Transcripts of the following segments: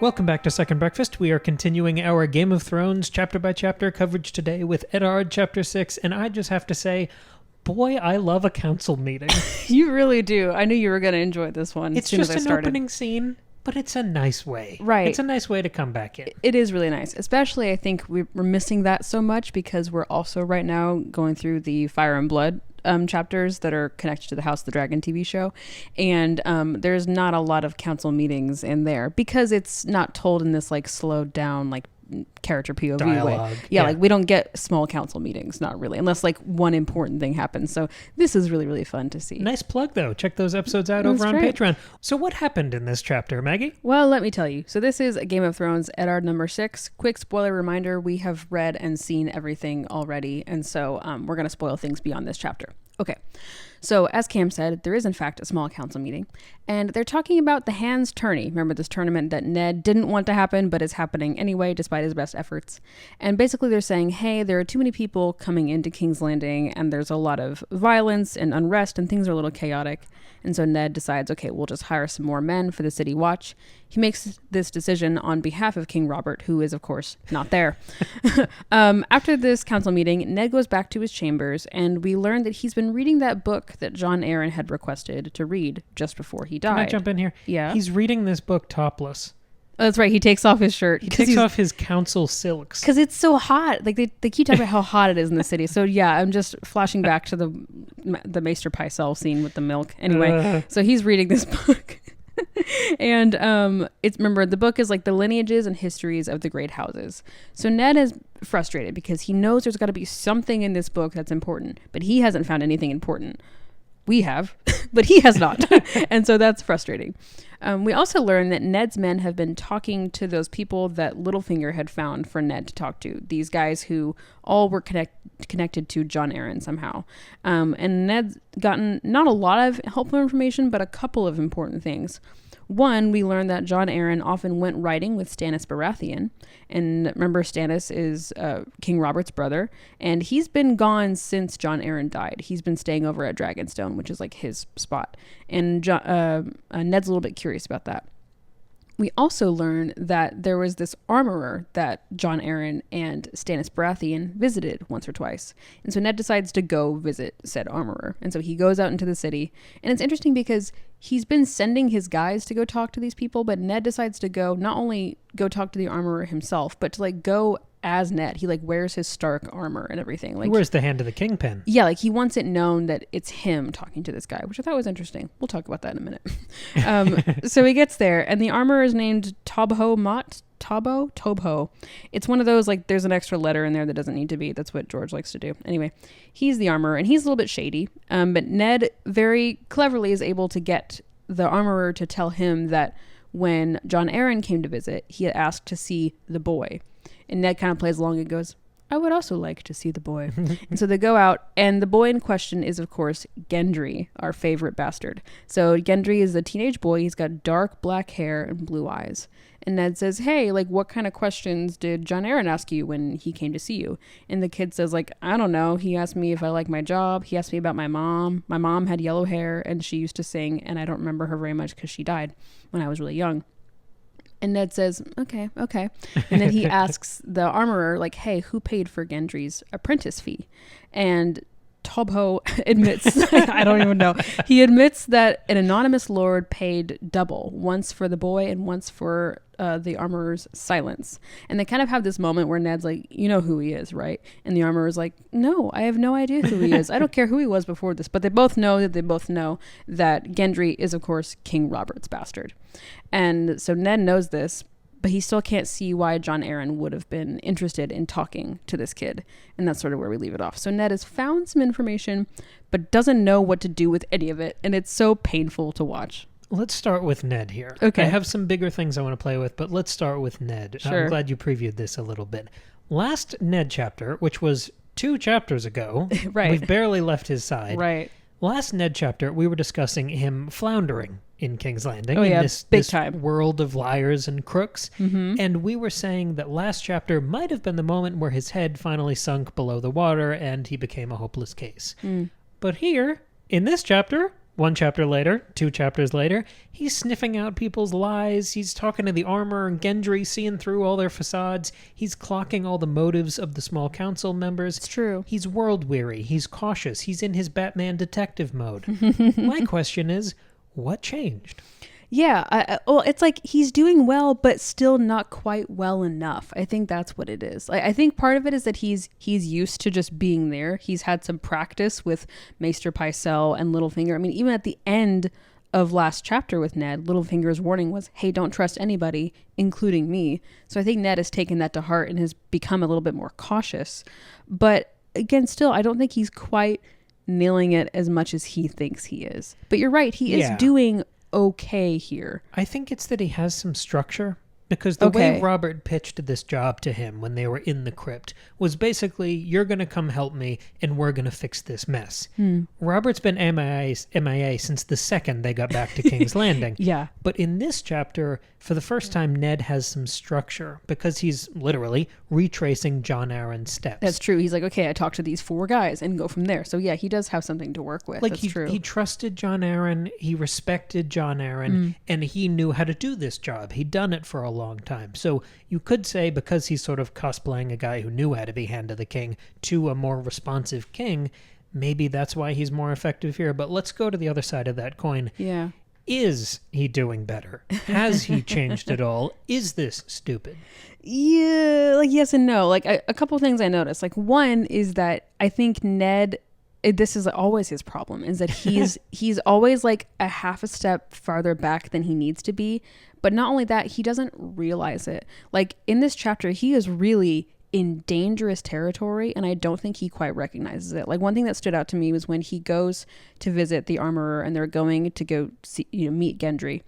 Welcome back to Second Breakfast. We are continuing our Game of Thrones chapter-by-chapter coverage today with Eddard Chapter 6, and I just have to say, boy, I love a council meeting. You really do. I knew you were going to enjoy this one. It's just an opening scene, but it's a nice way. Right. It's a nice way to come back in. It is really nice. Especially, I think we're missing that so much because we're also right now going through the Fire and Blood chapters that are connected to the House of the Dragon TV show. And there's not a lot of council meetings in there because it's not told in this like slowed down like character POV dialogue. way. Yeah, like we don't get small council meetings, not really, unless like one important thing happens. So this is really, really fun to see. Nice plug though. Check those episodes out over on Patreon. So what happened in this chapter, Maggie? Well, let me tell you. So this is a Game of Thrones Eddard number 6. Quick spoiler reminder, we have read and seen everything already. And so we're going to spoil things beyond this chapter. Okay. So as Cam said, there is in fact a small council meeting, and they're talking about the Hands Tourney. Remember this tournament that Ned didn't want to happen, but is happening anyway, despite his best efforts. And basically they're saying, hey, there are too many people coming into King's Landing, and there's a lot of violence and unrest, and things are a little chaotic. And so Ned decides, okay, we'll just hire some more men for the city watch. He makes this decision on behalf of King Robert, who is, of course, not there. After this council meeting, Ned goes back to his chambers, and we learn that he's been reading that book that Jon Arryn had requested to read just before he died. Can I jump in here? Yeah. He's reading this book topless. Oh, that's right. He takes off his shirt. He takes off his council silks. Because it's so hot. Like they keep talking about how hot it is in the city. So yeah, I'm just flashing back to the Maester Pycelle scene with the milk. Anyway, so he's reading this book. And remember, the book is like the lineages and histories of the great houses. So Ned is frustrated because he knows there's got to be something in this book that's important, but he hasn't found anything important. We have, but he has not. And so that's frustrating. We also learn that Ned's men have been talking to those people that Littlefinger had found for Ned to talk to. These guys who all were connected to Jon Arryn somehow. And Ned's gotten not a lot of helpful information, but a couple of important things. One, we learned that Jon Arryn often went riding with Stannis Baratheon. And remember, Stannis is King Robert's brother. And he's been gone since Jon Arryn died. He's been staying over at Dragonstone, which is like his spot. And Ned's a little bit curious about that. We also learn that there was this armorer that Jon Arryn and Stannis Baratheon visited once or twice. And so Ned decides to go visit said armorer. And so he goes out into the city. And it's interesting because he's been sending his guys to go talk to these people, but Ned decides to go, not only go talk to the armorer himself, but to like go as Ned. He like wears his Stark armor and everything. Like, he wears the hand of the kingpin. Yeah, like he wants it known that it's him talking to this guy, which I thought was interesting. We'll talk about that in a minute. So he gets there, and the armor is named Tobho. It's one of those, like, there's an extra letter in there that doesn't need to be. That's what George likes to do. Anyway, he's the armorer, and he's a little bit shady. But Ned very cleverly is able to get the armorer to tell him that when Jon Arryn came to visit, he had asked to see the boy. And Ned kind of plays along and goes, I would also like to see the boy. And so they go out, and the boy in question is, of course, Gendry, our favorite bastard. So Gendry is a teenage boy. He's got dark black hair and blue eyes. And Ned says, hey, like, what kind of questions did Jon Arryn ask you when he came to see you? And the kid says, like, I don't know. He asked me if I like my job. He asked me about my mom. My mom had yellow hair, and she used to sing, and I don't remember her very much because she died when I was really young. And Ned says, okay. And then he asks the armorer, like, hey, who paid for Gendry's apprentice fee? And Tobho admits, I don't even know. He admits that an anonymous lord paid double, once for the boy and once for the armorer's silence. And they kind of have this moment where Ned's like, you know who he is, right? And the armorer's like, no, I have no idea who he is. I don't care who he was before this. But they both know that Gendry is, of course, King Robert's bastard. And so Ned knows this, but he still can't see why Jon Arryn would have been interested in talking to this kid. And that's sort of where we leave it off. So Ned has found some information, but doesn't know what to do with any of it. And it's so painful to watch. Let's start with Ned here. Okay. I have some bigger things I want to play with, but let's start with Ned. Sure. I'm glad you previewed this a little bit. Last Ned chapter, which was 2 chapters ago, right. We've barely left his side. Right. Last Ned chapter, we were discussing him floundering in King's Landing. Oh, yeah, this time. World of liars and crooks. Mm-hmm. And we were saying that last chapter might have been the moment where his head finally sunk below the water and he became a hopeless case. But here, in this chapter, One chapter later, 2 chapters later, he's sniffing out people's lies. He's talking to the armor and Gendry, seeing through all their facades. He's clocking all the motives of the small council members. It's true. He's world-weary. He's cautious. He's in his Batman detective mode. My question is, what changed? Yeah, well, it's like he's doing well, but still not quite well enough. I think that's what it is. I think part of it is that he's used to just being there. He's had some practice with Maester Pycelle and Littlefinger. I mean, even at the end of last chapter with Ned, Littlefinger's warning was, hey, don't trust anybody, including me. So I think Ned has taken that to heart and has become a little bit more cautious. But again, still, I don't think he's quite nailing it as much as he thinks he is. But you're right, he is doing okay here. I think it's that he has some structure, because the way Robert pitched this job to him when they were in the crypt was basically, you're going to come help me and we're going to fix this mess. Robert's been MIA since the second they got back to King's Landing. Yeah. But in this chapter, for the first time, Ned has some structure because he's literally retracing Jon Arryn's steps. That's true. He's like, okay, I talked to these 4 guys and go from there. So yeah, he does have something to work with. Like That's true. He trusted Jon Arryn, he respected Jon Arryn, and he knew how to do this job. He'd done it for a long time. So you could say, because he's sort of cosplaying a guy who knew how to be Hand of the King to a more responsive king, maybe that's why he's more effective here. But let's go to the other side of that coin. Yeah. Is he doing better? Has he changed at all? Is this stupid? Yeah, like yes and no. Like a couple things I noticed. Like one is that I think Ned, this is always his problem, is that he's always like a half a step farther back than he needs to be. But not only that, he doesn't realize it. Like in this chapter, he is really in dangerous territory, and I don't think he quite recognizes it. Like one thing that stood out to me was when he goes to visit the armorer and they're going to go see, meet Gendry.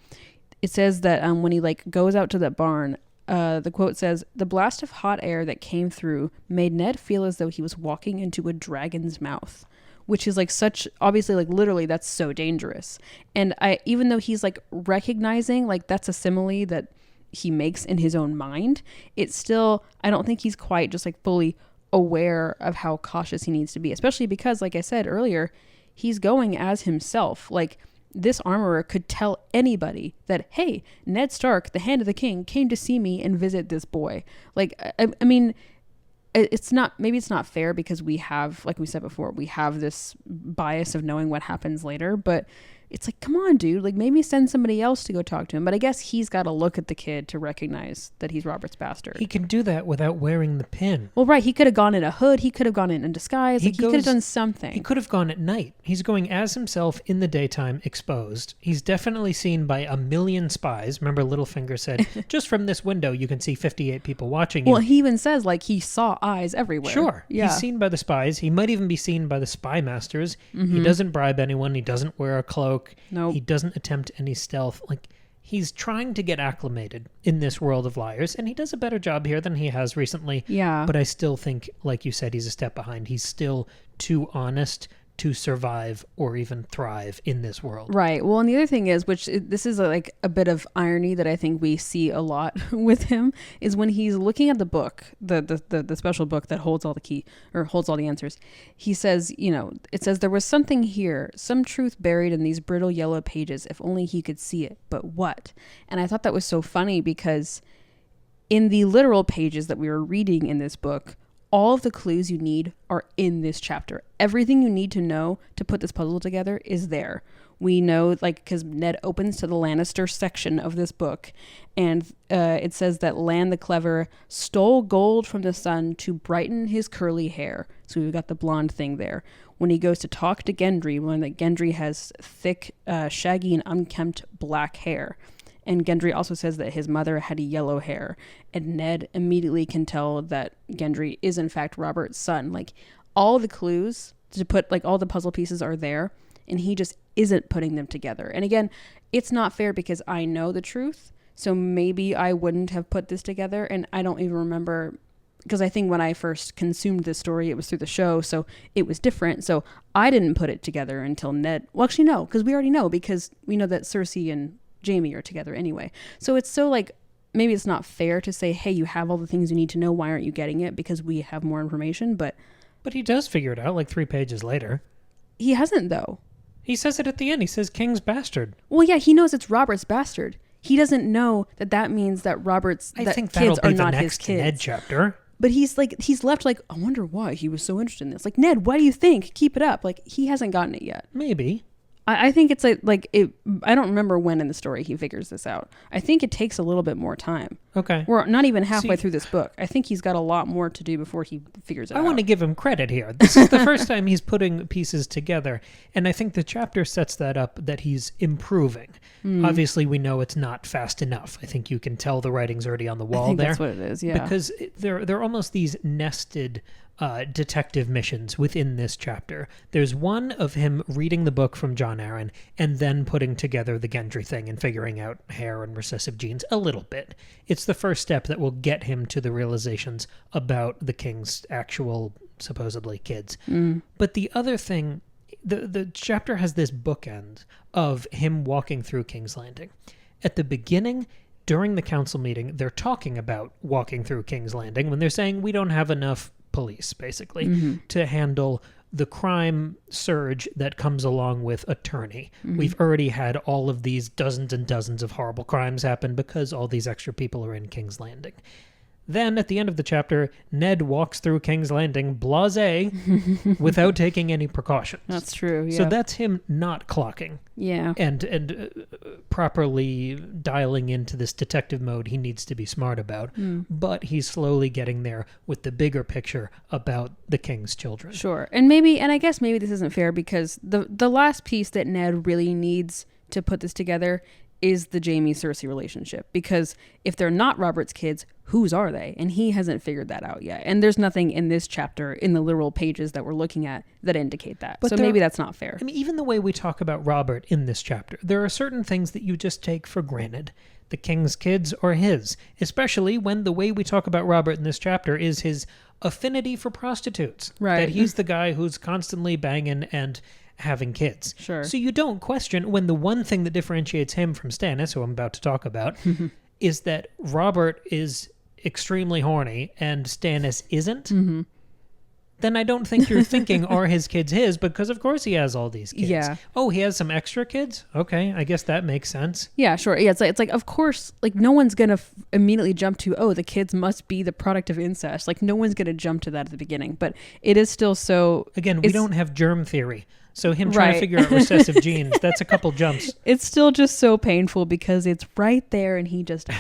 It says that when he like goes out to the barn, the quote says, "The blast of hot air that came through made Ned feel as though he was walking into a dragon's mouth," which is like such, obviously, like literally that's so dangerous. And even though he's like recognizing like that's a simile that he makes in his own mind, it's still, I don't think he's quite just like fully aware of how cautious he needs to be, especially because, like I said earlier, he's going as himself. Like this armorer could tell anybody that, hey, Ned Stark, the Hand of the King, came to see me and visit this boy. Like, I mean, it's not, maybe it's not fair because we have, like we said before, we have this bias of knowing what happens later, but it's like, come on, dude, like maybe send somebody else to go talk to him. But I guess he's got to look at the kid to recognize that he's Robert's bastard. He can do that without wearing the pin. Well, right. He could have gone in a hood. He could have gone in disguise. He could have done something. He could have gone at night. He's going as himself in the daytime, exposed. He's definitely seen by 1 million spies. Remember, Littlefinger said, just from this window, you can see 58 people watching you. Well, he even says, like, he saw eyes everywhere. Sure. Yeah. He's seen by the spies. He might even be seen by the spy masters. He doesn't bribe anyone. He doesn't wear a cloak. Nope. He doesn't attempt any stealth. Like, he's trying to get acclimated in this world of liars, and he does a better job here than he has recently. Yeah. But I still think, like you said, he's a step behind. He's still too honest to survive or even thrive in this world. Right. Well, and the other thing is, which this is like a bit of irony that I think we see a lot with him, is when he's looking at the book, the special book that holds all the key or holds all the answers. He says, it says there was something here, some truth buried in these brittle yellow pages. If only he could see it. But what? And I thought that was so funny because in the literal pages that we were reading in this book, all of the clues you need are in this chapter. Everything you need to know to put this puzzle together is there. We know, like, because Ned opens to the Lannister section of this book, and it says that Lan the Clever stole gold from the sun to brighten his curly hair. So we've got the blonde thing there. When he goes to talk to Gendry, when Gendry has thick, shaggy, and unkempt black hair. And Gendry also says that his mother had yellow hair. And Ned immediately can tell that Gendry is in fact Robert's son. Like, all the clues to put, like, all the puzzle pieces are there. And he just isn't putting them together. And again, it's not fair because I know the truth. So maybe I wouldn't have put this together. And I don't even remember, because I think when I first consumed this story, it was through the show. So it was different. So I didn't put it together until Ned. Well, actually, no, because we already know, because we know that Cersei and Jaime are together anyway. So it's so, like, maybe it's not fair to say, hey, you have all the things you need to know. Why aren't you getting it? Because we have more information. But he does figure it out like 3 pages later. He hasn't, though. He says it at the end. He says King's bastard. Well, yeah, he knows it's Robert's bastard. He doesn't know that means that Robert's I that think kids that'll are be the not his next kids. Ned chapter. But he's left like, I wonder why he was so interested in this. Like, Ned, why do you think? Keep it up. Like, he hasn't gotten it yet. Maybe. I think it's like it. I don't remember when in the story he figures this out. I think it takes a little bit more time. Okay. We're not even halfway through this book. I think he's got a lot more to do before he figures it out. I want to give him credit here. This is the first time he's putting pieces together. And I think the chapter sets that up, that he's improving. Obviously, we know it's not fast enough. I think you can tell the writing's already on the wall there. That's what it is, yeah. Because they're almost these nested detective missions within this chapter. There's one of him reading the book from John Aaron and then putting together the Gendry thing and figuring out hair and recessive genes a little bit. It's the first step that will get him to the realizations about the king's actual, supposedly, kids. But the other thing, the chapter has this bookend of him walking through King's Landing. At the beginning, during the council meeting, they're talking about walking through King's Landing when they're saying we don't have enough police, basically, to handle the crime surge that comes along with attorney. We've already had all of these dozens and dozens of horrible crimes happen because all these extra people are in King's Landing. Then, at the end of the chapter, Ned walks through King's Landing blasé without taking any precautions. That's true, yeah. So that's him not clocking. Yeah. And properly dialing into this detective mode he needs to be smart about. But he's slowly getting there with the bigger picture about the king's children. Sure. And I guess maybe this isn't fair because the last piece that Ned really needs to put this together is the Jaime-Cersei relationship. Because if they're not Robert's kids, whose are they? And he hasn't figured that out yet. And there's nothing in this chapter, in the literal pages that we're looking at, that indicate that. But so maybe that's not fair. I mean, even the way we talk about Robert in this chapter, there are certain things that you just take for granted. The king's kids are his, especially when the way we talk about Robert in this chapter is his affinity for prostitutes. Right. That he's the guy who's constantly banging and having kids. Sure. So you don't question when the one thing that differentiates him from Stannis, who I'm about to talk about, is that Robert is extremely horny and Stannis isn't. Then I don't think you're thinking, are his kids his? Because of course he has all these kids. Yeah. Oh, he has some extra kids? Okay, I guess that makes sense. Yeah, sure. Yeah, it's like of course, like no one's going to immediately jump to, oh, the kids must be the product of incest. Like no one's going to jump to that at the beginning. But it is still so... Again, we don't have germ theory. So him trying to figure out recessive genes, that's a couple jumps. It's still just so painful because it's right there and he just...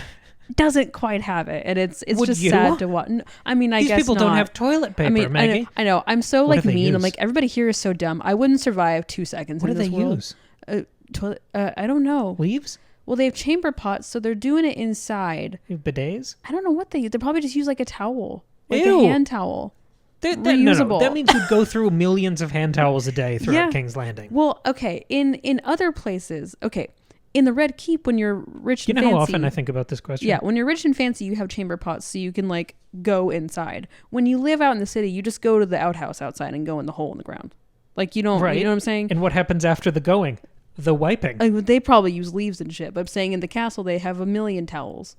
doesn't quite have it, and it's just sad to watch. I mean, I guess these people not. don't have toilet paper, Maggie. I know. I'm so like mean. Use? I'm like, everybody here is so dumb. I wouldn't survive 2 seconds. What in do this they world. use? Toilet. I don't know. Leaves? Well, they have chamber pots, so they're doing it inside. Bidets? I don't know what they use. They probably just use like a towel, like Ew. a hand towel. Reusable. No. That means you'd go through millions of hand towels a day throughout King's Landing. Well, okay. In other places, okay. In the Red Keep, when you're rich and fancy... You know how often I think about this question? Yeah, when you're rich and fancy, you have chamber pots so you can, like, go inside. When you live out in the city, you just go to the outhouse outside and go in the hole in the ground. Like, you don't... Right. You know what I'm saying? And what happens after the going? The wiping. They probably use leaves and shit, but I'm saying in the castle, they have 1,000,000 towels.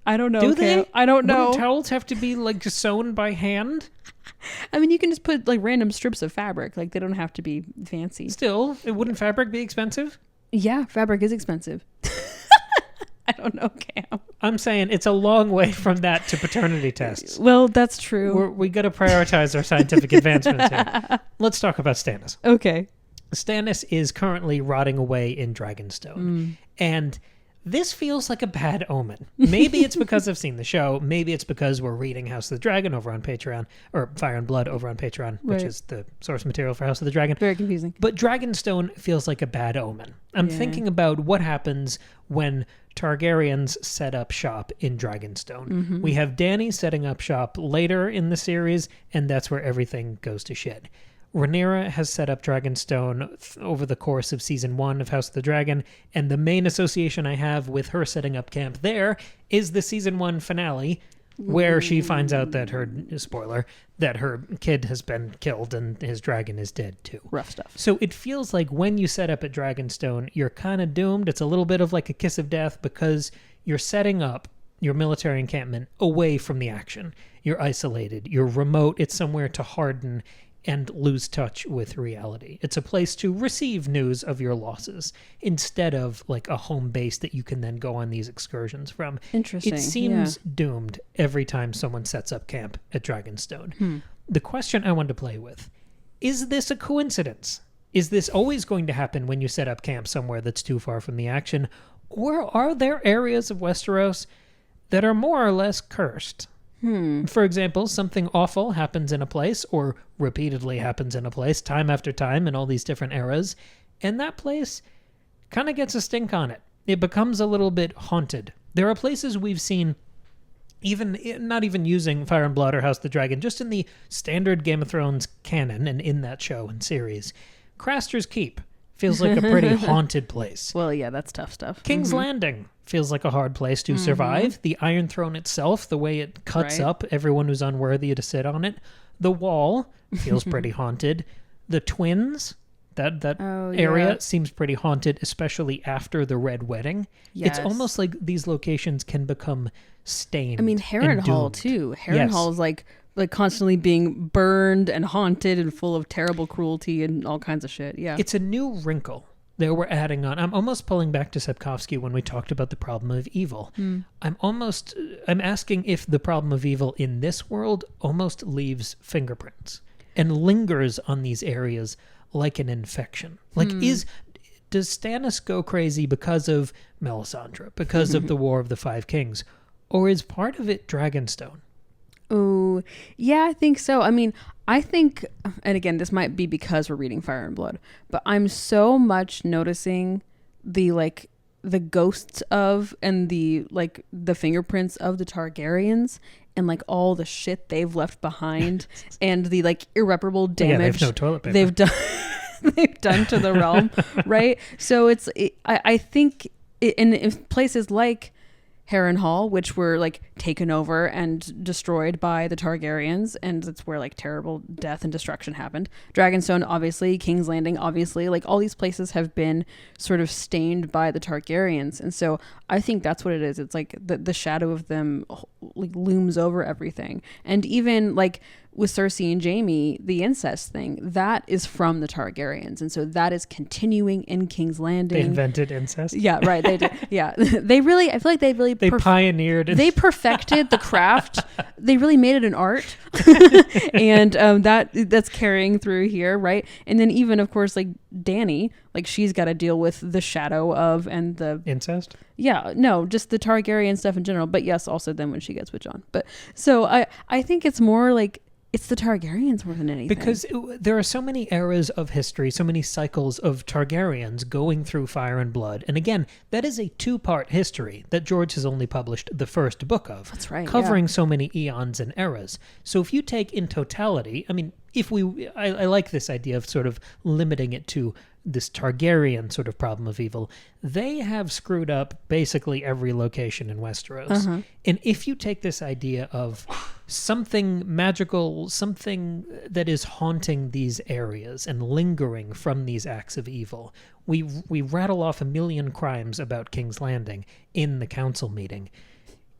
I don't know. Do they? I don't know. Wouldn't towels have to be, like, sewn by hand? I mean, you can just put, like, random strips of fabric. Like, they don't have to be fancy. Still, wouldn't fabric be expensive? Yeah, fabric is expensive. I don't know, Cam. I'm saying it's a long way from that to paternity tests. Well, that's true. We got to prioritize our scientific advancements here. Let's talk about Stannis. Okay. Stannis is currently rotting away in Dragonstone. And this feels like a bad omen. Maybe it's because I've seen the show. Maybe it's because we're reading House of the Dragon over on Patreon, or Fire and Blood over on Patreon, which is the source material for House of the Dragon. Very confusing. But Dragonstone feels like a bad omen. I'm thinking about what happens when Targaryens set up shop in Dragonstone. We have Dany setting up shop later in the series, and that's where everything goes to shit. Rhaenyra has set up Dragonstone over the course of season 1 of House of the Dragon, and the main association I have with her setting up camp there is the season 1 finale, where she finds out that that her kid has been killed and his dragon is dead too. Rough stuff. So it feels like when you set up at Dragonstone, you're kind of doomed. It's a little bit of like a kiss of death because you're setting up your military encampment away from the action. You're isolated. You're remote. It's somewhere to harden and lose touch with reality. It's a place to receive news of your losses instead of like a home base that you can then go on these excursions from. Interesting. It seems doomed every time someone sets up camp at Dragonstone. The question I wanted to play with, is this a coincidence? Is this always going to happen when you set up camp somewhere that's too far from the action? Or are there areas of Westeros that are more or less cursed? For example, something awful happens in a place, or repeatedly happens in a place, time after time in all these different eras, and that place kind of gets a stink on it. It becomes a little bit haunted. There are places we've seen, even not even using Fire and Blood or House of the Dragon, just in the standard Game of Thrones canon and in that show and series. Craster's Keep feels like a pretty haunted place. Well, yeah, that's tough stuff. King's Landing feels like a hard place to survive. The Iron Throne itself, the way it cuts up everyone who's unworthy to sit on it. The Wall feels pretty haunted. The Twins, that area seems pretty haunted, especially after the Red Wedding. Yes. It's almost like these locations can become stained. I mean, Harrenhal too. Harrenhal is like constantly being burned and haunted and full of terrible cruelty and all kinds of shit. Yeah. It's a new wrinkle that we're adding on. I'm almost pulling back to Sapkowski when we talked about the problem of evil. I'm asking if the problem of evil in this world almost leaves fingerprints and lingers on these areas like an infection. Like, does Stannis go crazy because of Melisandre, because of the War of the Five Kings, or is part of it Dragonstone? Oh, yeah, I think so. I mean, I think, and again, this might be because we're reading Fire and Blood, but I'm so much noticing the ghosts of and the fingerprints of the Targaryens and like all the shit they've left behind and the like irreparable damage they have no toilet paper. they've done to the realm, right? So I think in places like Harrenhal, which were like taken over and destroyed by the Targaryens, and that's where like terrible death and destruction happened. Dragonstone, obviously, King's Landing, obviously, like all these places have been sort of stained by the Targaryens, and so I think that's what it is. It's like the shadow of them like looms over everything, and even like with Cersei and Jaime, the incest thing, that is from the Targaryens. And so that is continuing in King's Landing. They invented incest? Yeah, right. They did. Yeah. I feel like they pioneered. They perfected the craft. They really made it an art. And that's carrying through here, right? And then even, of course, like Dany, like she's got to deal with the shadow of and the... Incest? Yeah, no, just the Targaryen stuff in general. But yes, also then when she gets with Jon. But so I think it's more like it's the Targaryens more than anything. Because there are so many eras of history, so many cycles of Targaryens going through Fire and Blood. And again, that is a 2-part history that George has only published the first book of. That's right. Covering so many eons and eras. So if you take in totality, I mean, I like this idea of sort of limiting it to this Targaryen sort of problem of evil. They have screwed up basically every location in Westeros. And if you take this idea of something magical, something that is haunting these areas and lingering from these acts of evil, we rattle off a million crimes about King's Landing in the council meeting.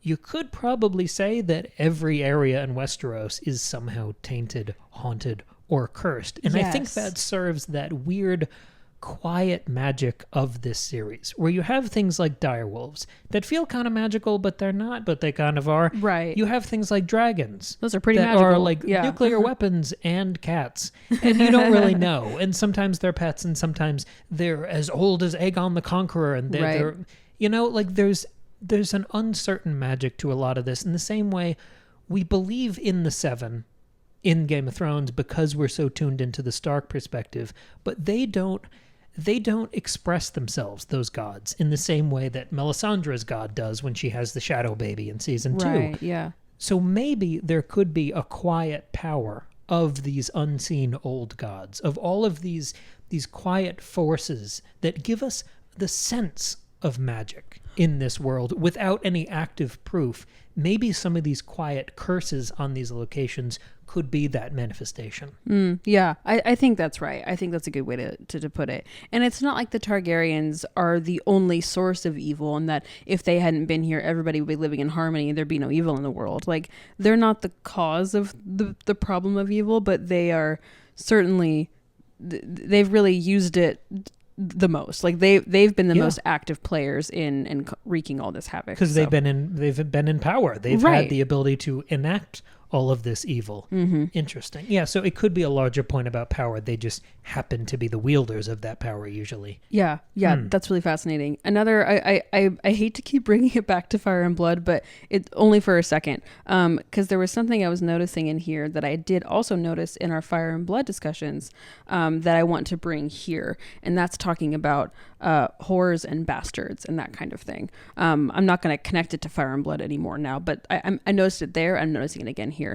You could probably say that every area in Westeros is somehow tainted, haunted, or cursed. And I think that serves that weird, quiet magic of this series, where you have things like direwolves that feel kind of magical, but they're not, but they kind of are. Right. You have things like dragons. Those are pretty that magical. Are like nuclear weapons and cats. And you don't really know. And sometimes they're pets, and sometimes they're as old as Aegon the Conqueror. And they're you know, like there's an uncertain magic to a lot of this. In the same way, we believe in the Seven in Game of Thrones because we're so tuned into the Stark perspective, but they don't express themselves, those gods, in the same way that Melisandre's god does when she has the shadow baby in season 2. Right, yeah. So maybe there could be a quiet power of these unseen old gods, of all of these quiet forces that give us the sense of magic in this world without any active proof. Maybe some of these quiet curses on these locations could be that manifestation. Yeah, I think that's right. I think that's a good way to put it. And it's not like the Targaryens are the only source of evil, and that if they hadn't been here, everybody would be living in harmony and there'd be no evil in the world. Like, they're not the cause of the problem of evil, but they are certainly, they've really used it the most. Like, they've been the most active players in wreaking all this havoc, because they've been in power. They've had the ability to enact all of this evil. Interesting. Yeah, so it could be a larger point about power. They just happen to be the wielders of that power usually. Yeah, that's really fascinating. Another, I hate to keep bringing it back to Fire and Blood, but it's only for a second, because there was something I was noticing in here that I did also notice in our Fire and Blood discussions, that I want to bring here, and that's talking about whores and bastards and that kind of thing. I'm not going to connect it to Fire and Blood anymore now, but I noticed it there. I'm noticing it again here.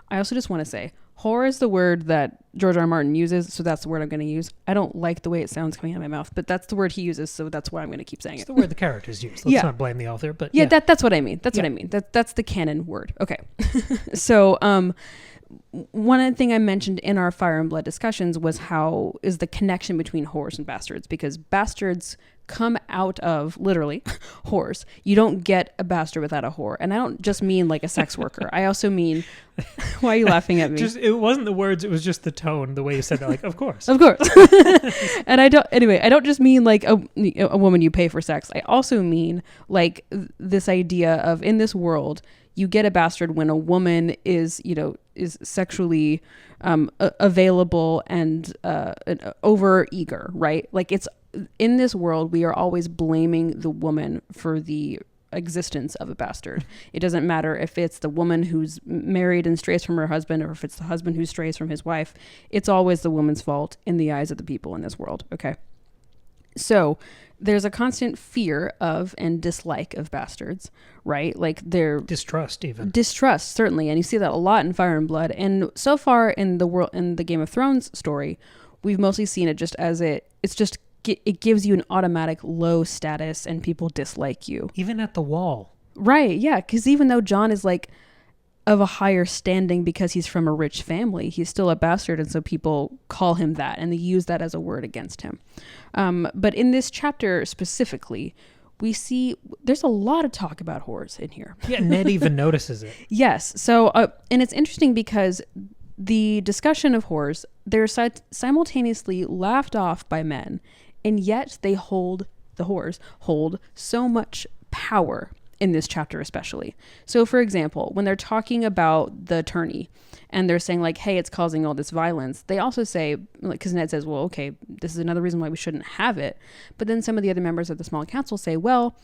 I also just want to say, whore is the word that George R. R. Martin uses, so that's the word I'm going to use. I don't like the way it sounds coming out of my mouth, but that's the word he uses, so that's why I'm going to keep saying it's it. the word the characters use. Let's not blame the author, but that's what I mean. That's what I mean. That's the canon word. Okay. So, one thing I mentioned in our Fire and Blood discussions was how is the connection between whores and bastards, because bastards come out of literally whores. You don't get a bastard without a whore. And I don't just mean like a sex worker. I also mean, why are you laughing at me? It wasn't the words, it was just the tone, the way you said that, like, of course. Of course. And I don't just mean like a woman you pay for sex. I also mean like this idea of, in this world, you get a bastard when a woman is sexually available and over eager, right? Like, it's in this world, we are always blaming the woman for the existence of a bastard. It doesn't matter if it's the woman who's married and strays from her husband, or if it's the husband who strays from his wife. It's always the woman's fault in the eyes of the people in this world. Okay. So there's a constant fear of and dislike of bastards, right? Like, they're distrust, certainly. And you see that a lot in Fire and Blood. And so far in the Game of Thrones story, we've mostly seen it just as it gives you an automatic low status and people dislike you. Even at the wall. Right. Yeah. Because even though Jon is like of a higher standing because he's from a rich family, he's still a bastard. And so people call him that, and they use that as a word against him. But in this chapter specifically, we see there's a lot of talk about whores in here. Yeah. Ned even notices it. Yes. So, and it's interesting because the discussion of whores, they're simultaneously laughed off by men, and yet the whores hold so much power in this chapter especially. So, for example, when they're talking about the tourney and they're saying like, hey, it's causing all this violence, they also say, like, because Ned says, well, okay, this is another reason why we shouldn't have it. But then some of the other members of the small council say, well,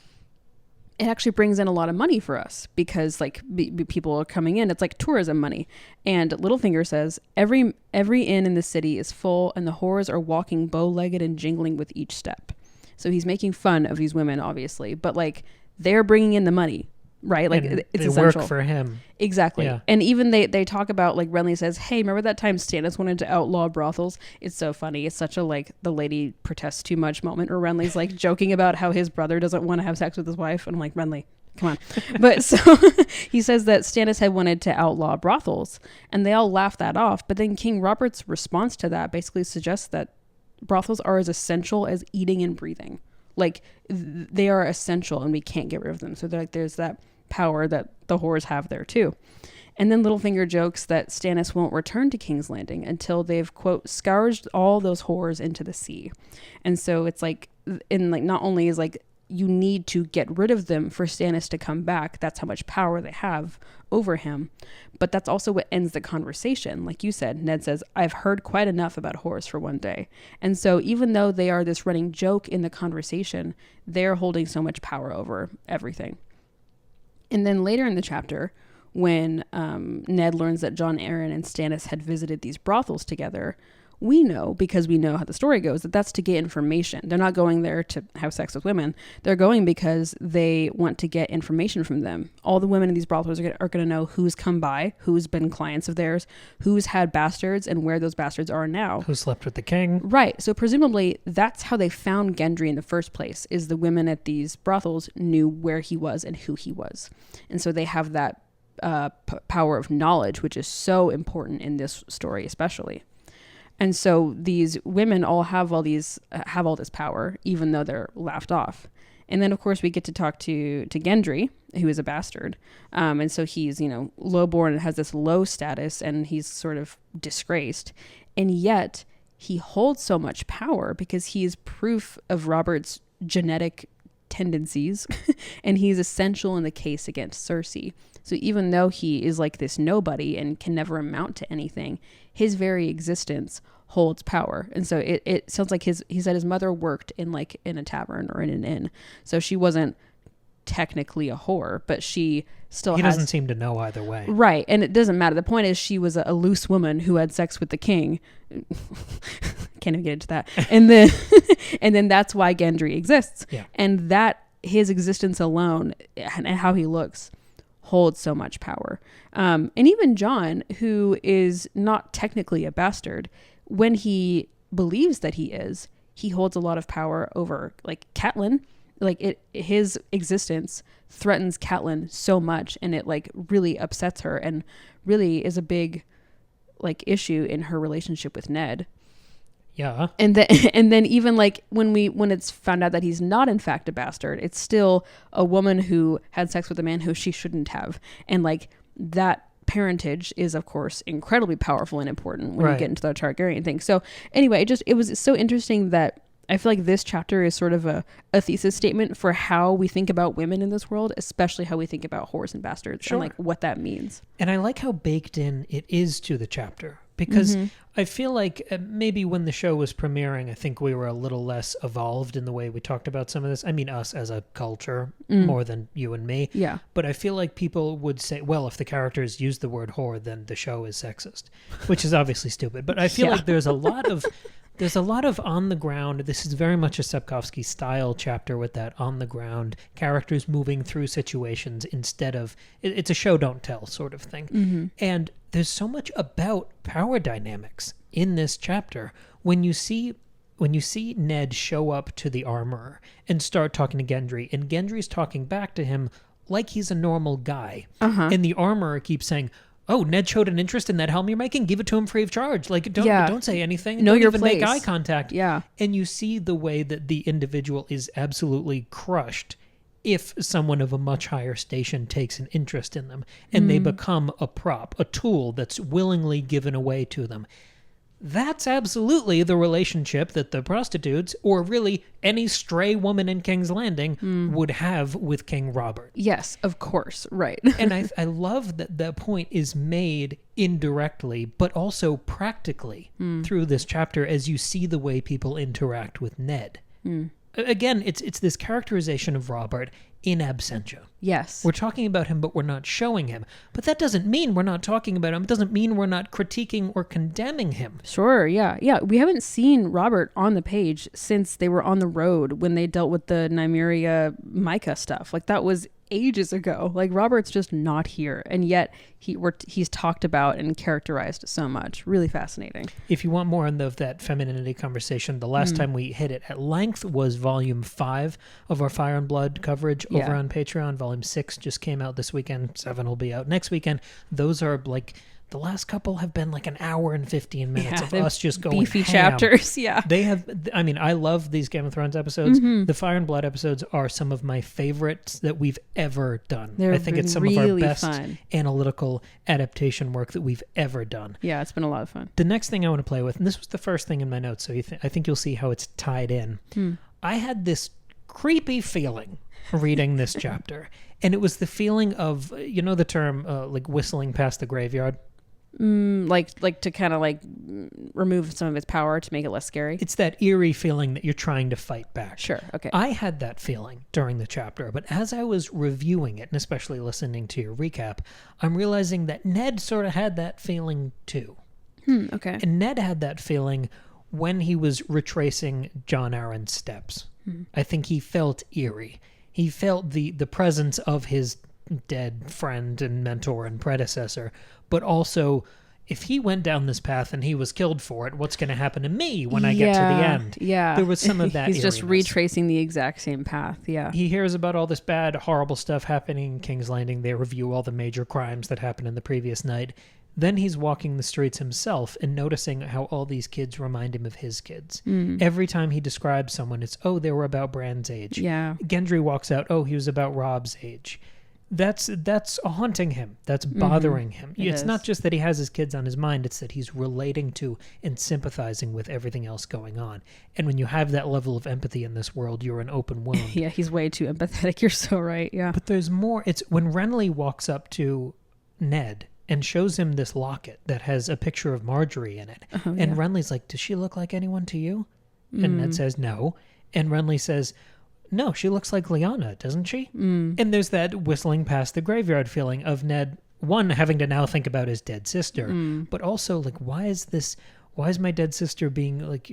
it actually brings in a lot of money for us because like people are coming in. It's like tourism money. And Littlefinger says every inn in the city is full, and the whores are walking bow-legged and jingling with each step. So he's making fun of these women, obviously, but like they're bringing in the money, right? Like, and it's they essential. Work for him. Exactly. Yeah. And even they talk about, like, Renly says, hey, remember that time Stannis wanted to outlaw brothels? It's so funny. It's such a like the lady protests too much moment where Renly's like joking about how his brother doesn't want to have sex with his wife. And I'm like, Renly, come on. But so he says that Stannis had wanted to outlaw brothels, and they all laugh that off. But then King Robert's response to that basically suggests that brothels are as essential as eating and breathing. Like, they are essential and we can't get rid of them. So like, there's that power that the whores have there too. And then Littlefinger jokes that Stannis won't return to King's Landing until they've, quote, scourged all those whores into the sea. And so it's like, not only is like, you need to get rid of them for Stannis to come back. That's how much power they have over him. But that's also what ends the conversation. Like you said, Ned says, I've heard quite enough about whores for one day. And so even though they are this running joke in the conversation, they're holding so much power over everything. And then later in the chapter, when Ned learns that Jon Arryn and Stannis had visited these brothels together, we know, because we know how the story goes, that that's to get information. They're not going there to have sex with women. They're going because they want to get information from them. All the women in these brothels are going to know who's come by, who's been clients of theirs, who's had bastards, and where those bastards are now. Who slept with the king. Right. So presumably that's how they found Gendry in the first place, is the women at these brothels knew where he was and who he was. And so they have that power of knowledge, which is so important in this story, especially. And so these women all have all this power, even though they're laughed off. And then, of course, we get to talk to Gendry, who is a bastard. And so he's, lowborn and has this low status, and he's sort of disgraced. And yet he holds so much power because he is proof of Robert's genetic tendencies, and he's essential in the case against Cersei. So even though he is like this nobody and can never amount to anything, his very existence holds power. And so it sounds like he said his mother worked in a tavern or in an inn. So she wasn't technically a whore, but she still he doesn't seem to know either way. Right. And it doesn't matter. The point is she was a loose woman who had sex with the king. Can't even get into that. And then and then that's why Gendry exists. Yeah. And that his existence alone and how he looks holds so much power. And even Jon, who is not technically a bastard, when he believes that he holds a lot of power over Catelyn. His existence threatens Catelyn so much, and it really upsets her, and really is a big issue in her relationship with Ned. Yeah. And then even when it's found out that he's not in fact a bastard, it's still a woman who had sex with a man who she shouldn't have, and that parentage is of course incredibly powerful and important when you get into the Targaryen thing. So anyway, it was so interesting that I feel like this chapter is sort of a thesis statement for how we think about women in this world, especially how we think about whores and bastards and what that means. And I like how baked in it is to the chapter, because I feel like maybe when the show was premiering, I think we were a little less evolved in the way we talked about some of this. I mean, us as a culture more than you and me. Yeah. But I feel like people would say, well, if the characters use the word whore, then the show is sexist, which is obviously stupid. But I feel like there's a lot of on the ground. This is very much a Sapkowski style chapter with that on the ground characters moving through situations instead of it's a show don't tell sort of thing. And there's so much about power dynamics in this chapter. When you see Ned show up to the armorer and start talking to Gendry, and Gendry's talking back to him like he's a normal guy, and the armorer keeps saying, "Oh, Ned showed an interest in that helm you're making. Give it to him free of charge. Don't say anything. Know don't your even place. make eye contact." Yeah. And you see the way that the individual is absolutely crushed if someone of a much higher station takes an interest in them, and they become a prop, a tool that's willingly given away to them. That's absolutely the relationship that the prostitutes, or really any stray woman in King's Landing, would have with King Robert. Yes, of course. Right. And I love that the point is made indirectly, but also practically through this chapter as you see the way people interact with Ned. Again, it's this characterization of Robert in absentia. Yes. We're talking about him, but we're not showing him. But that doesn't mean we're not talking about him. It doesn't mean we're not critiquing or condemning him. Sure, yeah. Yeah, we haven't seen Robert on the page since they were on the road when they dealt with the Nymeria Micah stuff. That was ages ago. Robert's just not here, and yet he's talked about and characterized so much. Really fascinating. If you want more on that femininity conversation, the last time we hit it at length was volume 5 of our Fire and Blood coverage over on Patreon. Volume 6 just came out this weekend. 7 will be out next weekend. Those are the last couple have been an hour and 15 minutes of us just going beefy ham. chapters. Yeah. They have, I love these Game of Thrones episodes. The Fire and Blood episodes are some of my favorites that we've ever done. I think it's some of our best analytical adaptation work that we've ever done. Yeah, it's been a lot of fun. The next thing I want to play with, and this was the first thing in my notes, so I think you'll see how it's tied in. I had this creepy feeling reading this chapter, and it was the feeling of, the term whistling past the graveyard. To kind of remove some of its power to make it less scary. It's that eerie feeling that you're trying to fight back. Sure, okay. I had that feeling during the chapter, but as I was reviewing it, and especially listening to your recap, I'm realizing that Ned sort of had that feeling too. Okay. And Ned had that feeling when he was retracing Jon Arryn's steps. I think he felt eerie. He felt the presence of his dead friend and mentor and predecessor, but also if he went down this path and he was killed for it, what's going to happen to me when I get to the end? Yeah. There was some of that. He's just eeriness. retracing the exact same path. Yeah. He hears about all this bad, horrible stuff happening in King's Landing. They review all the major crimes that happened in the previous night. Then he's walking the streets himself and noticing how all these kids remind him of his kids. Every time he describes someone, it's, oh, they were about Bran's age. Yeah. Gendry walks out, oh, he was about Rob's age. That's haunting him. That's bothering him. It's not just that he has his kids on his mind. It's that he's relating to and sympathizing with everything else going on. And when you have that level of empathy in this world, you're an open wound. Yeah, he's way too empathetic. You're so right. Yeah. But there's more. It's when Renly walks up to Ned and shows him this locket that has a picture of Marjorie in it. And Renly's like, does she look like anyone to you? And Ned says, no. And Renly says, no, she looks like Lyanna, doesn't she? And there's that whistling past the graveyard feeling of Ned, one, having to now think about his dead sister, but also, like, why is my dead sister being, like,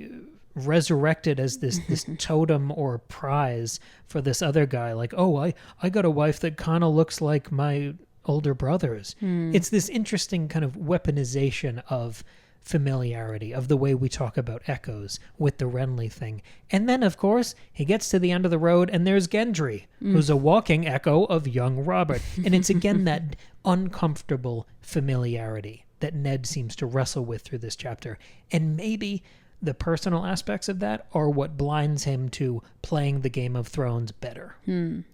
resurrected as this totem or prize for this other guy? Like, oh, I got a wife that kind of looks like my older brothers. It's this interesting kind of weaponization of familiarity, of the way we talk about echoes with the Renly thing. And then, of course, he gets to the end of the road and there's Gendry, who's a walking echo of young Robert. And it's again that uncomfortable familiarity that Ned seems to wrestle with through this chapter. And maybe the personal aspects of that are what blinds him to playing the Game of Thrones better.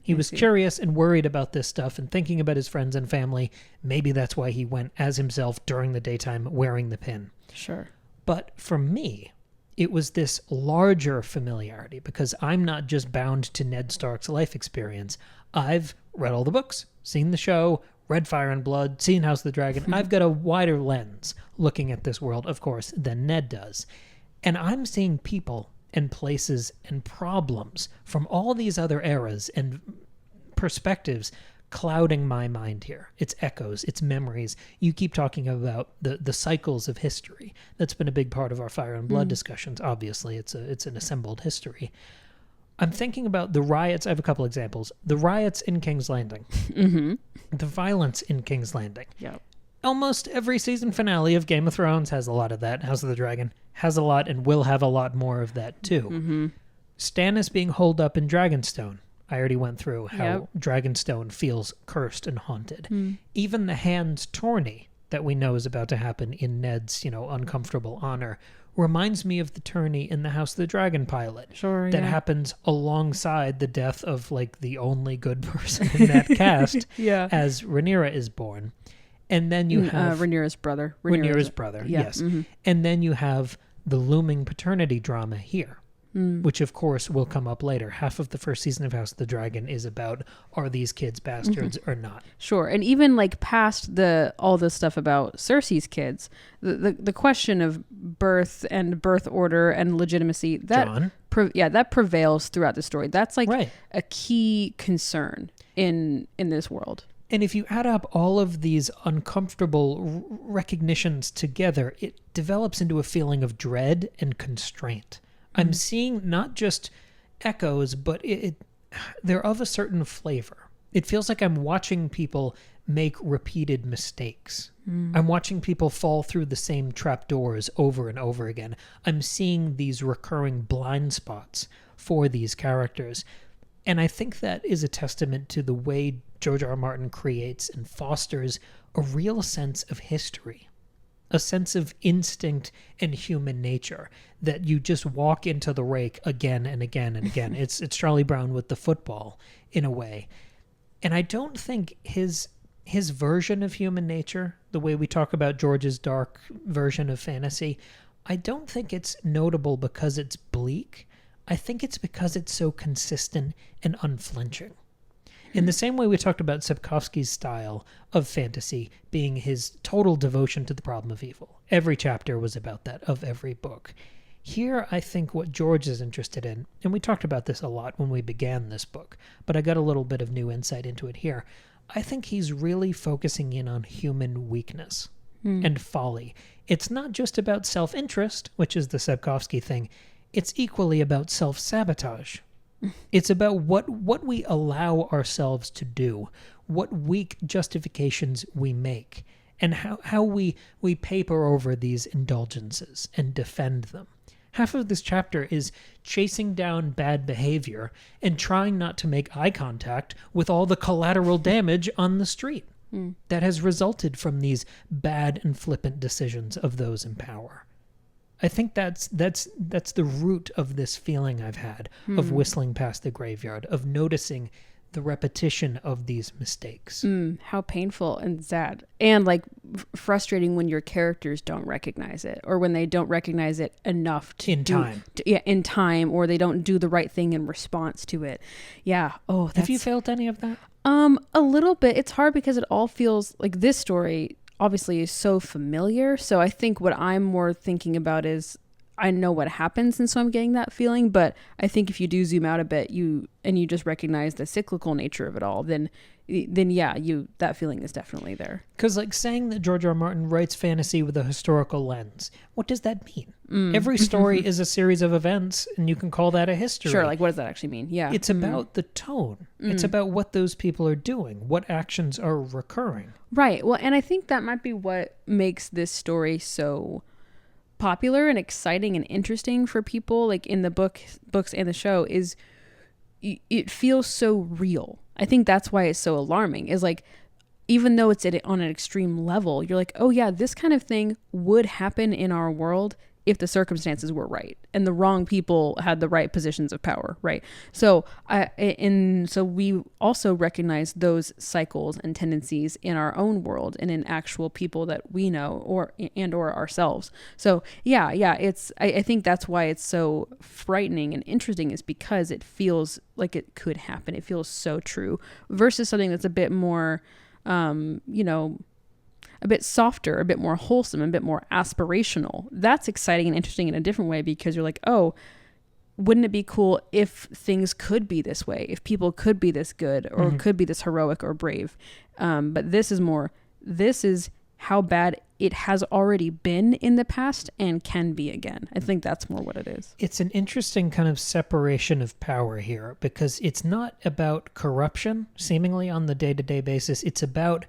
He was curious and worried about this stuff and thinking about his friends and family. Maybe that's why he went as himself during the daytime wearing the pin. Sure. But for me, it was this larger familiarity because I'm not just bound to Ned Stark's life experience. I've read all the books, seen the show, read Fire and Blood, seen House of the Dragon. I've got a wider lens looking at this world, of course, than Ned does. And I'm seeing people and places and problems from all these other eras and perspectives clouding my mind here. It's echoes, it's memories. You keep talking about the cycles of history. That's been a big part of our Fire and Blood discussions. Obviously, it's an assembled history. I'm thinking about the riots. I have a couple examples. The riots in King's Landing. The violence in King's Landing. Yeah. Almost every season finale of Game of Thrones has a lot of that. House of the Dragon has a lot and will have a lot more of that too. Stannis being holed up in Dragonstone. I already went through how Dragonstone feels cursed and haunted. Even the Hand's tourney that we know is about to happen in Ned's, uncomfortable honor reminds me of the tourney in the House of the Dragon pilot. Sure, that happens alongside the death of, like, the only good person in that cast as Rhaenyra is born. And then you have Rhaenyra's brother. Rhaenyra's brother, yes. And then you have the looming paternity drama here, which of course will come up later. Half of the first season of House of the Dragon is about, are these kids bastards or not? Sure. And even like past all the stuff about Cersei's kids, the question of birth and birth order and legitimacy, that that prevails throughout the story. That's like a key concern in this world. And if you add up all of these uncomfortable recognitions together, it develops into a feeling of dread and constraint. I'm seeing not just echoes, but they're of a certain flavor. It feels like I'm watching people make repeated mistakes. I'm watching people fall through the same trapdoors over and over again. I'm seeing these recurring blind spots for these characters. And I think that is a testament to the way George R. R. Martin creates and fosters a real sense of history, a sense of instinct and human nature that you just walk into the rake again and again and again. It's Charlie Brown with the football in a way. And I don't think his version of human nature, the way we talk about George's dark version of fantasy, I don't think it's notable because it's bleak. I think it's because it's so consistent and unflinching. In the same way we talked about Sapkowski's style of fantasy being his total devotion to the problem of evil. Every chapter was about that, of every book. Here, I think what George is interested in, and we talked about this a lot when we began this book, but I got a little bit of new insight into it here. I think he's really focusing in on human weakness and folly. It's not just about self-interest, which is the Sapkowski thing. It's equally about self-sabotage. It's about what we allow ourselves to do, what weak justifications we make. and how we paper over these indulgences and defend them. Half of this chapter is chasing down bad behavior and trying not to make eye contact with all the collateral damage on the street that has resulted from these bad and flippant decisions of those in power. I think that's the root of this feeling I've had of whistling past the graveyard, of noticing the repetition of these mistakes. How painful and sad, and like frustrating when your characters don't recognize it, or when they don't recognize it enough to in time, or they don't do the right thing in response to it. Yeah. Oh, have you felt any of that? A little bit. It's hard because it all feels like this story obviously is so familiar. So I think what I'm more thinking about is I know what happens, and so I'm getting that feeling. But I think if you do zoom out a bit, you just recognize the cyclical nature of it all, then yeah, that feeling is definitely there. Because like saying that George R. R. Martin writes fantasy with a historical lens, what does that mean? Every story is a series of events, and you can call that a history. Sure, like what does that actually mean? Yeah. It's about the tone. It's about what those people are doing, what actions are recurring. Right. Well, and I think that might be what makes this story so popular and exciting and interesting for people, like in the books and the show, is it feels so real. I think that's why it's so alarming, is like, even though it's on an extreme level, you're like, oh yeah, this kind of thing would happen in our world if the circumstances were right and the wrong people had the right positions of power, right? So so we also recognize those cycles and tendencies in our own world and in actual people that we know or ourselves. So yeah, I think that's why it's so frightening and interesting, is because it feels like it could happen. It feels so true versus something that's a bit more, a bit softer, a bit more wholesome, a bit more aspirational. That's exciting and interesting in a different way, because you're like, oh, wouldn't it be cool if things could be this way, if people could be this good or could be this heroic or brave? But this is how bad it has already been in the past and can be again. I think that's more what it is. It's an interesting kind of separation of power here, because it's not about corruption, seemingly on the day-to-day basis. It's about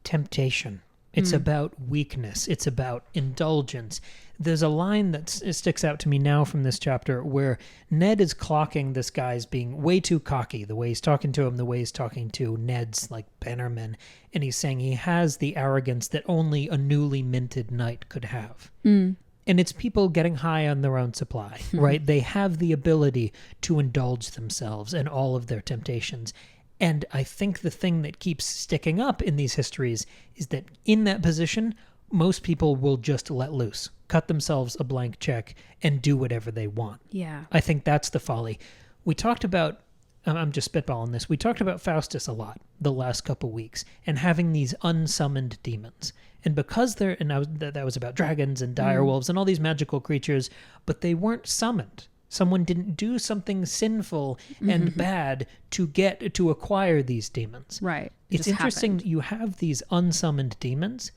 temptation. It's about weakness. It's about indulgence. There's a line that sticks out to me now from this chapter where Ned is clocking this guy's being way too cocky, the way he's talking to him, the way he's talking to Ned's like bannermen, and he's saying he has the arrogance that only a newly minted knight could have. And it's people getting high on their own supply, right? They have the ability to indulge themselves and all of their temptations. And I think the thing that keeps sticking up in these histories is that in that position, most people will just let loose, cut themselves a blank check, and do whatever they want. Yeah. I think that's the folly. We talked about, I'm just spitballing this, we talked about Faustus a lot the last couple weeks, and having these unsummoned demons. And because that was about dragons and direwolves and all these magical creatures, but they weren't summoned. Someone didn't do something sinful and bad to acquire these demons. Right. It's interesting that you have these unsummoned demons,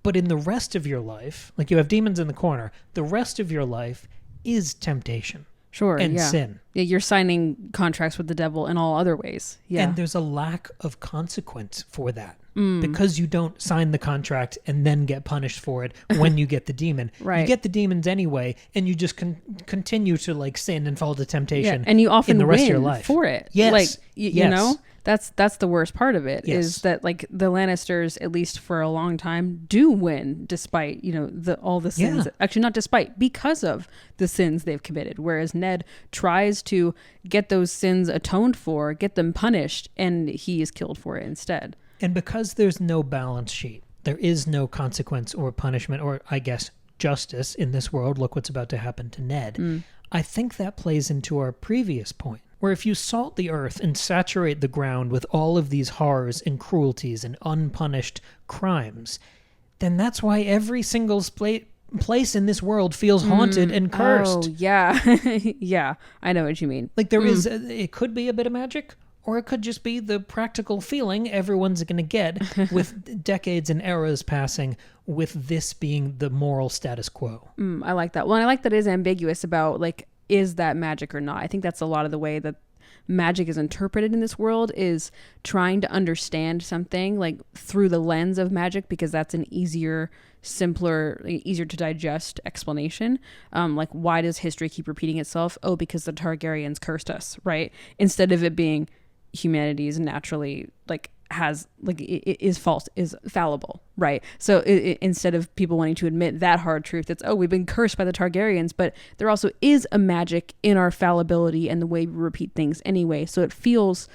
but in the rest of your life, like you have demons in the corner, the rest of your life is temptation. Sure. And sin. Yeah, you're signing contracts with the devil in all other ways. Yeah. And there's a lack of consequence for that. Because you don't sign the contract and then get punished for it when you get the demon. Right. You get the demons anyway, and you just continue to like sin and fall to temptation. Yeah, and you often in the rest win of your life. For it. Yes. Like, you know, that's the worst part of it, Yes. is that like the Lannisters, at least for a long time, do win despite, all the sins. Yeah. Actually, not despite, because of the sins they've committed. Whereas Ned tries to get those sins atoned for, get them punished, and he is killed for it instead. And because there's no balance sheet, there is no consequence or punishment or, I guess, justice in this world. Look what's about to happen to Ned. I think that plays into our previous point, where if you salt the earth and saturate the ground with all of these horrors and cruelties and unpunished crimes, then that's why every single place in this world feels haunted and cursed. Oh, yeah. Yeah, I know what you mean. Like there is, it could be a bit of magic, or it could just be the practical feeling everyone's going to get with decades and eras passing, with this being the moral status quo. I like that. Well, and I like that it is ambiguous about, like, is that magic or not? I think that's a lot of the way that magic is interpreted in this world is trying to understand something like through the lens of magic, because that's an easier, simpler, easier to digest explanation. Like, why does history keep repeating itself? Oh, because the Targaryens cursed us, right? Instead of it being humanity is naturally like has like it is false, is fallible, right? So instead of people wanting to admit that hard truth, it's, oh, we've been cursed by the Targaryens, but there also is a magic in our fallibility and the way we repeat things anyway. So it feels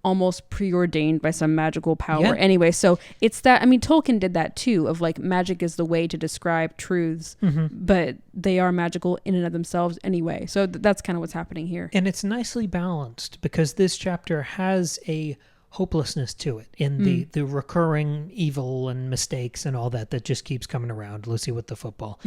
almost preordained by some magical power anyway. So it's that, I mean, Tolkien did that too, of like magic is the way to describe truths, but they are magical in and of themselves anyway. So that's kind of what's happening here. And it's nicely balanced because this chapter has a hopelessness to it in the recurring evil and mistakes and all that just keeps coming around, Lucy with the football.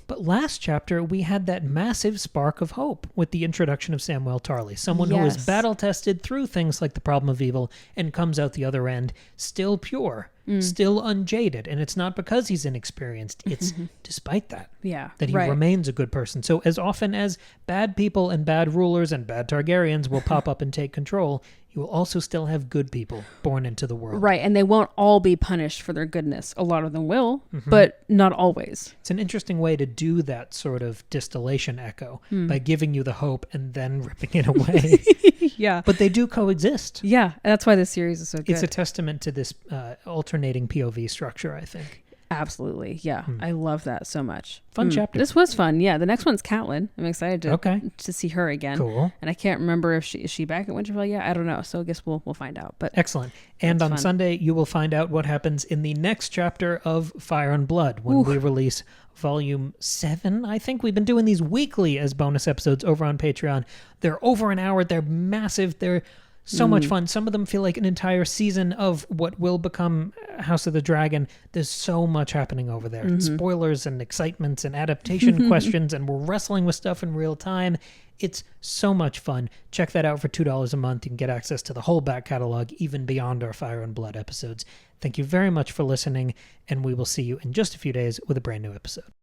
But last chapter, we had that massive spark of hope with the introduction of Samwell Tarly, someone who is battle-tested through things like the problem of evil and comes out the other end still pure, still unjaded. And it's not because he's inexperienced. It's despite that, that he remains a good person. So as often as bad people and bad rulers and bad Targaryens will pop up and take control, you will also still have good people born into the world. Right, and they won't all be punished for their goodness. A lot of them will, but not always. It's an interesting way to do that sort of distillation echo by giving you the hope and then ripping it away. But they do coexist. Yeah, that's why this series is so good. It's a testament to this alternating POV structure, I think. Absolutely. Yeah. I love that so much. Fun chapter. This was fun. Yeah. The next one's Catelyn. I'm excited to see her again. Cool. And I can't remember if is she back at Winterfell yet? I don't know. So I guess we'll find out. But excellent. And on Sunday, you will find out what happens in the next chapter of Fire and Blood when we release volume 7. I think we've been doing these weekly as bonus episodes over on Patreon. They're over an hour. They're massive. They're so much fun. Some of them feel like an entire season of what will become House of the Dragon. There's so much happening over there. Spoilers and excitements and adaptation questions, and we're wrestling with stuff in real time. It's so much fun. Check that out for $2 a month. You can get access to the whole back catalog, even beyond our Fire and Blood episodes. Thank you very much for listening, and we will see you in just a few days with a brand new episode.